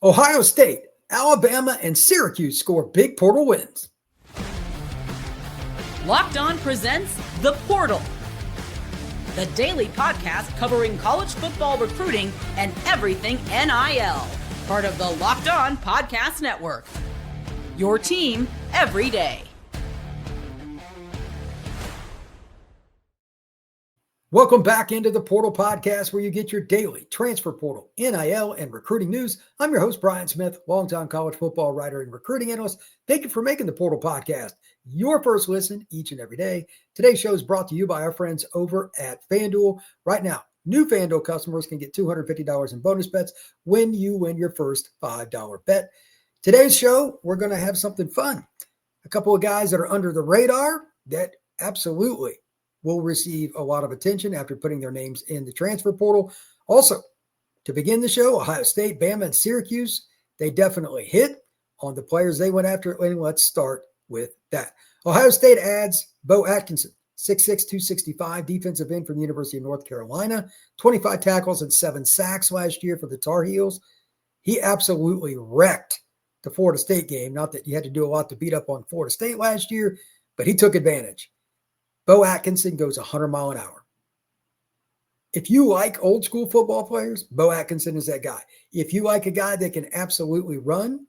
Ohio State, Alabama, and Syracuse score big portal wins. Locked On presents The Portal, the daily podcast covering college football recruiting and everything NIL. Part of the Locked On Podcast Network. Your team every day. Welcome back into the Portal Podcast, where you get your daily transfer portal, NIL, and recruiting news. I'm your host, Brian Smith, longtime college football writer and recruiting analyst. Thank you for making the Portal Podcast your first listen each and every day. Today's show is brought to you by our friends over at FanDuel. Right now, new FanDuel customers can get $250 in bonus bets when you win your first $5 bet. Today's show, we're going to have something fun. A couple of guys that are under the radar that absolutely will receive a lot of attention after putting their names in the transfer portal. Also, to begin the show, Ohio State, Bama, and Syracuse, they definitely hit on the players they went after. And let's start with that. Ohio State adds Bo Atkinson, 6'6", 265, defensive end from the University of North Carolina, 25 tackles and 7 sacks last year for the Tar Heels. He absolutely wrecked the Florida State game. Not that you had to do a lot to beat up on Florida State last year, but he took advantage. Bo Atkinson goes 100 miles an hour. If you like old school football players, Bo Atkinson is that guy. If you like a guy that can absolutely run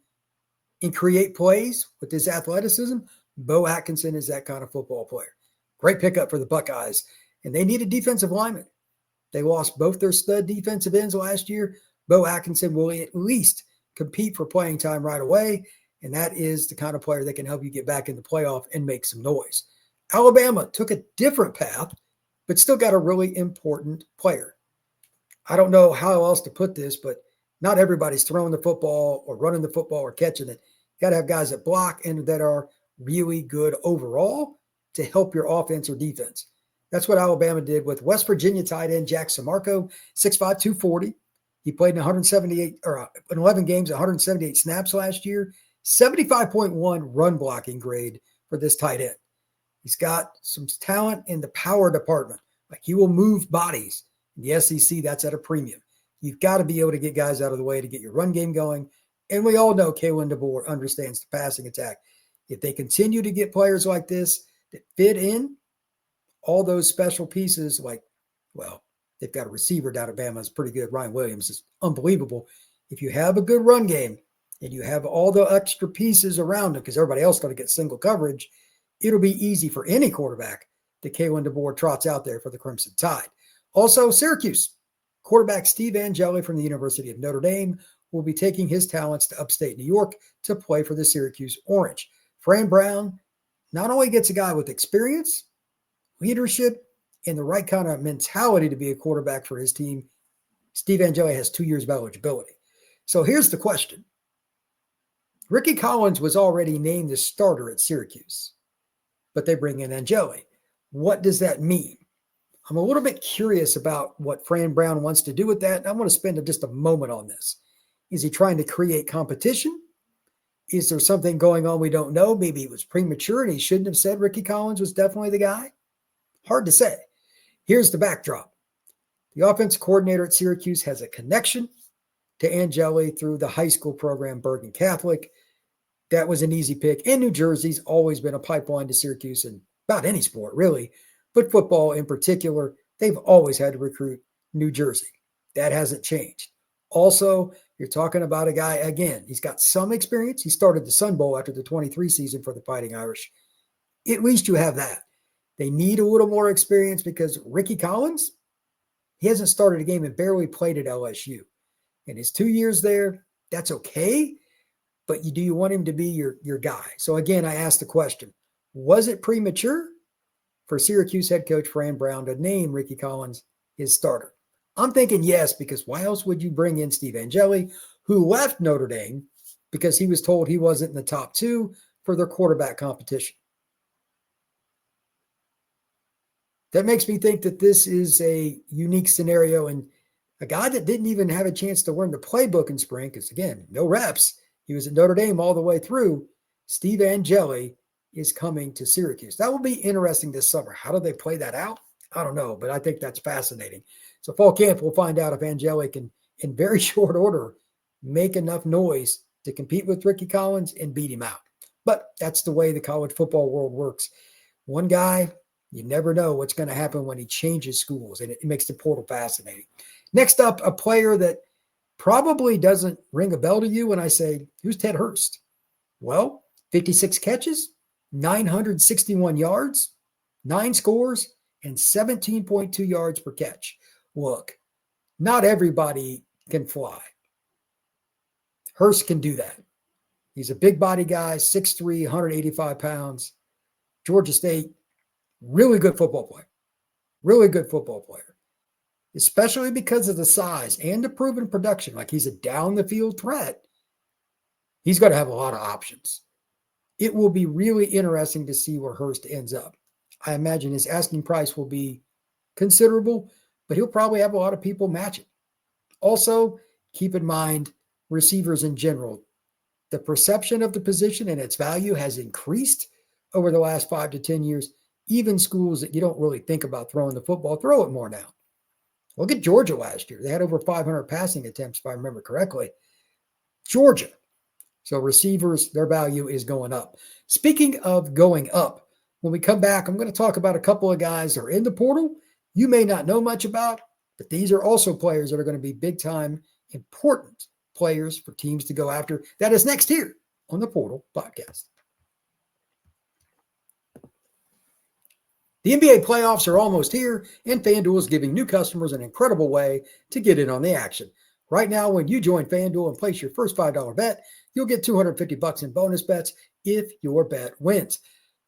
and create plays with his athleticism, Bo Atkinson is that kind of football player. Great pickup for the Buckeyes. And they need a defensive lineman. They lost both their stud defensive ends last year. Bo Atkinson will at least compete for playing time right away. And that is the kind of player that can help you get back in the playoff and make some noise. Alabama took a different path, but still got a really important player. I don't know how else to put this, but not everybody's throwing the football or running the football or catching it. You got to have guys that block and that are really good overall to help your offense or defense. That's what Alabama did with West Virginia tight end Jack Samarco, 6'5", 240. He played in 11 games, 178 snaps last year, 75.1 run blocking grade for this tight end. He's got some talent in the power department. Like, he will move bodies. In the SEC, that's at a premium. You've got to be able to get guys out of the way to get your run game going. And we all know Kalen DeBoer understands the passing attack. If they continue to get players like this that fit in, all those special pieces, they've got a receiver down at Bama is pretty good. Ryan Williams is unbelievable. If you have a good run game and you have all the extra pieces around it, because everybody else is going to get single coverage, it'll be easy for any quarterback that Kalen DeBoer trots out there for the Crimson Tide. Also, Syracuse quarterback Steve Angeli from the University of Notre Dame will be taking his talents to upstate New York to play for the Syracuse Orange. Fran Brown not only gets a guy with experience, leadership, and the right kind of mentality to be a quarterback for his team. Steve Angeli has 2 years of eligibility. So here's the question. Ricky Collins was already named the starter at Syracuse, but they bring in Angeli. What does that mean? I'm a little bit curious about what Fran Brown wants to do with that. And I want to spend just a moment on this. Is he trying to create competition? Is there something going on we don't know? Maybe it was premature and he shouldn't have said Ricky Collins was definitely the guy. Hard to say. Here's the backdrop. The offensive coordinator at Syracuse has a connection to Angeli through the high school program, Bergen Catholic. That was an easy pick. And New Jersey's always been a pipeline to Syracuse in about any sport, really. But football in particular, they've always had to recruit New Jersey. That hasn't changed. Also, you're talking about a guy, again, he's got some experience. He started the Sun Bowl after the 23 season for the Fighting Irish. At least you have that. They need a little more experience because Ricky Collins, he hasn't started a game and barely played at LSU. In his 2 years there, that's okay. But do you want him to be your guy? So again, I asked the question, was it premature for Syracuse head coach Fran Brown to name Ricky Collins his starter? I'm thinking yes, because why else would you bring in Steve Angeli, who left Notre Dame because he was told he wasn't in the top 2 for their quarterback competition? That makes me think that this is a unique scenario, and a guy that didn't even have a chance to learn the playbook in spring, because again, no reps. He was at Notre Dame all the way through. Steve Angeli is coming to Syracuse. That will be interesting this summer. How do they play that out? I don't know, but I think that's fascinating. So fall camp, we'll find out if Angeli can, in very short order, make enough noise to compete with Ricky Collins and beat him out. But that's the way the college football world works. One guy, you never know what's going to happen when he changes schools, and it makes the portal fascinating. Next up, a player that probably doesn't ring a bell to you when I say, who's Ted Hurst? Well, 56 catches, 961 yards, 9 scores, and 17.2 yards per catch. Look, not everybody can fly. Hurst can do that. He's a big body guy, 6'3", 185 pounds. Georgia State, really good football player. Really good football player. Especially because of the size and the proven production. Like, he's a down-the-field threat. He's got to have a lot of options. It will be really interesting to see where Hurst ends up. I imagine his asking price will be considerable, but he'll probably have a lot of people match it. Also, keep in mind, receivers in general. The perception of the position and its value has increased over the last 5 to 10 years. Even schools that you don't really think about throwing the football, throw it more now. Look at Georgia last year. They had over 500 passing attempts, if I remember correctly. Georgia. So receivers, their value is going up. Speaking of going up, when we come back, I'm going to talk about a couple of guys that are in the portal you may not know much about, but these are also players that are going to be big-time, important players for teams to go after. That is next here on the Portal Podcast. The NBA playoffs are almost here, and FanDuel is giving new customers an incredible way to get in on the action. Right now, when you join FanDuel and place your first $5 bet, you'll get $250 in bonus bets if your bet wins.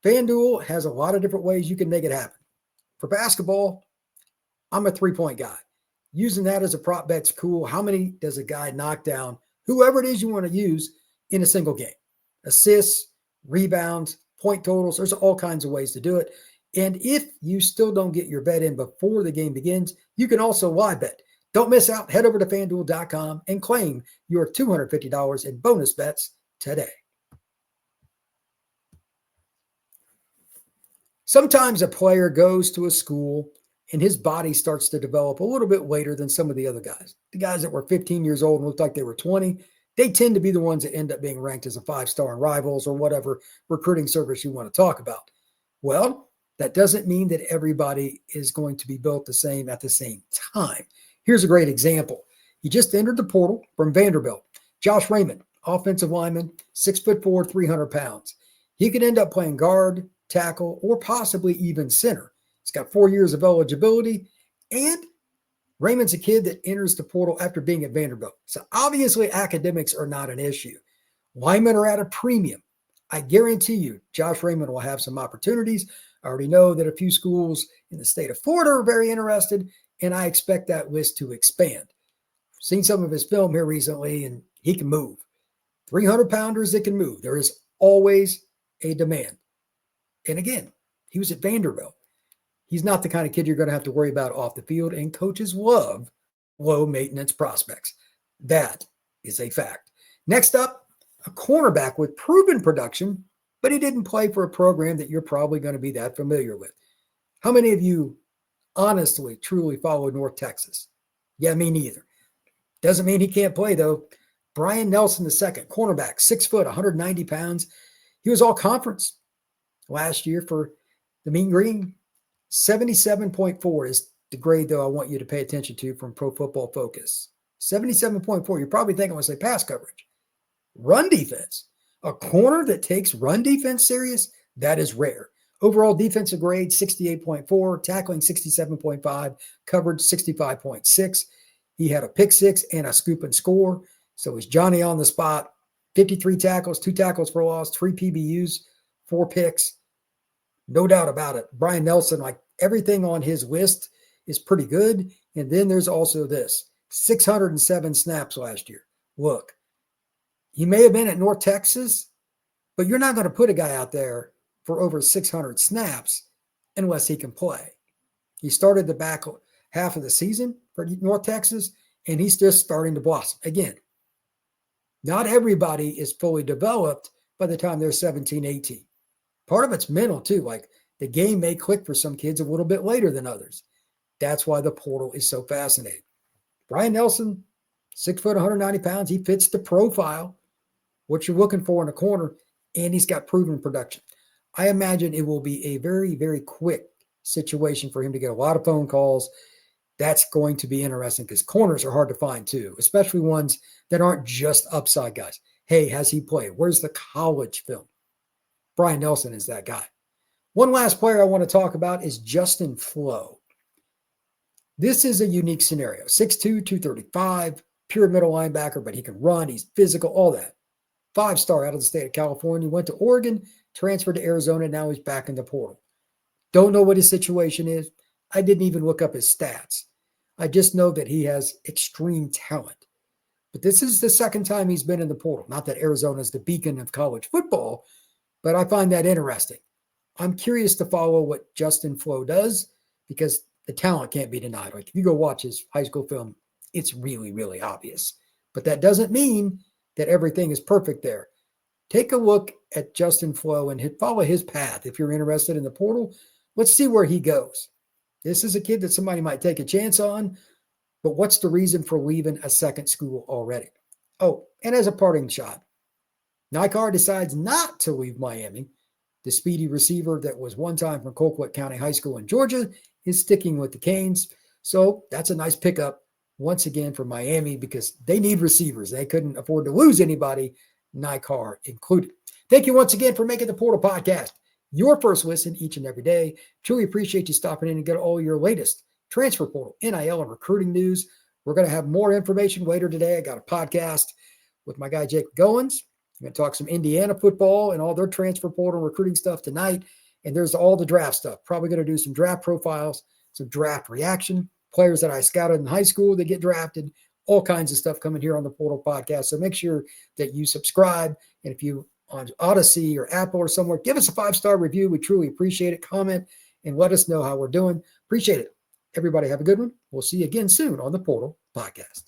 FanDuel has a lot of different ways you can make it happen. For basketball, I'm a three-point guy. Using that as a prop bet's cool. How many does a guy knock down, whoever it is you want to use, in a single game? Assists, rebounds, point totals. There's all kinds of ways to do it. And if you still don't get your bet in before the game begins, you can also live bet. Don't miss out. Head over to FanDuel.com and claim your $250 in bonus bets today. Sometimes a player goes to a school and his body starts to develop a little bit later than some of the other guys. The guys that were 15 years old and looked like they were 20, they tend to be the ones that end up being ranked as a 5-star in Rivals or whatever recruiting service you want to talk about. Well, that doesn't mean that everybody is going to be built the same at the same time. Here's a great example. He just entered the portal from Vanderbilt. Josh Raymond, offensive lineman, 6'4", 300 pounds. He could end up playing guard, tackle, or possibly even center. He's got 4 years of eligibility, and Raymond's a kid that enters the portal after being at Vanderbilt. So obviously academics are not an issue. Linemen are at a premium. I guarantee you Josh Raymond will have some opportunities. I already know that a few schools in the state of Florida are very interested, and I expect that list to expand. I've seen some of his film here recently, and he can move. 300-pounders that can move. There is always a demand. And again, he was at Vanderbilt. He's not the kind of kid you're going to have to worry about off the field, and coaches love low-maintenance prospects. That is a fact. Next up, a cornerback with proven production, but he didn't play for a program that you're probably going to be that familiar with. How many of you honestly, truly follow North Texas? Yeah, me neither. Doesn't mean he can't play, though. Brian Nelson II, cornerback, 6 foot, 190 pounds. He was all conference last year for the Mean Green. 77.4 is the grade, though, I want you to pay attention to from Pro Football Focus. 77.4. You're probably thinking when I say pass coverage. Run defense. A corner that takes run defense serious, that is rare. Overall defensive grade, 68.4, tackling 67.5, coverage 65.6. He had a pick six and a scoop and score. So he's Johnny on the spot. 53 tackles, 2 tackles for loss, 3 PBUs, 4 picks. No doubt about it. Brian Nelson, like everything on his list is pretty good. And then there's also this, 607 snaps last year. Look, he may have been at North Texas, but you're not going to put a guy out there for over 600 snaps unless he can play. He started the back half of the season for North Texas, and he's just starting to blossom. Again, not everybody is fully developed by the time they're 17, 18. Part of it's mental too. Like the game may click for some kids a little bit later than others. That's why the portal is so fascinating. Brian Nelson, 6 foot, 190 pounds. He fits the profile, what you're looking for in a corner, and he's got proven production. I imagine it will be a very, very quick situation for him to get a lot of phone calls. That's going to be interesting because corners are hard to find too, especially ones that aren't just upside guys. Hey, has he played? Where's the college film? Brian Nelson is that guy. One last player I want to talk about is Justin Flo. This is a unique scenario. 6'2", 235, pure middle linebacker, but he can run. He's physical, all that. 5-star out of the state of California. Went to Oregon, transferred to Arizona. Now he's back in the portal. Don't know what his situation is. I didn't even look up his stats. I just know that he has extreme talent. But this is the second time he's been in the portal. Not that Arizona is the beacon of college football, but I find that interesting. I'm curious to follow what Justin Flo does because the talent can't be denied. Like if you go watch his high school film, it's really, really obvious. But that doesn't mean that everything is perfect there. Take a look at Justin Flo and follow his path. If you're interested in the portal, let's see where he goes. This is a kid that somebody might take a chance on, but what's the reason for leaving a second school already? Oh, and as a parting shot, Nycar decides not to leave Miami. The speedy receiver that was one time from Colquitt County High School in Georgia is sticking with the Canes. So that's a nice pickup once again for Miami because they need receivers. They couldn't afford to lose anybody, Nycar included. Thank you once again for making the Portal Podcast your first listen each and every day. Truly appreciate you stopping in and get all your latest transfer portal, NIL, and recruiting news. We're going to have more information later today. I got a podcast with my guy, Jake Goins. I'm going to talk some Indiana football and all their transfer portal recruiting stuff tonight. And there's all the draft stuff. Probably going to do some draft profiles, some draft reaction, players that I scouted in high school that get drafted, all kinds of stuff coming here on the Portal Podcast. So make sure that you subscribe. And if you on Odyssey or Apple or somewhere, give us a 5-star review. We truly appreciate it. Comment and let us know how we're doing. Appreciate it. Everybody have a good one. We'll see you again soon on the Portal Podcast.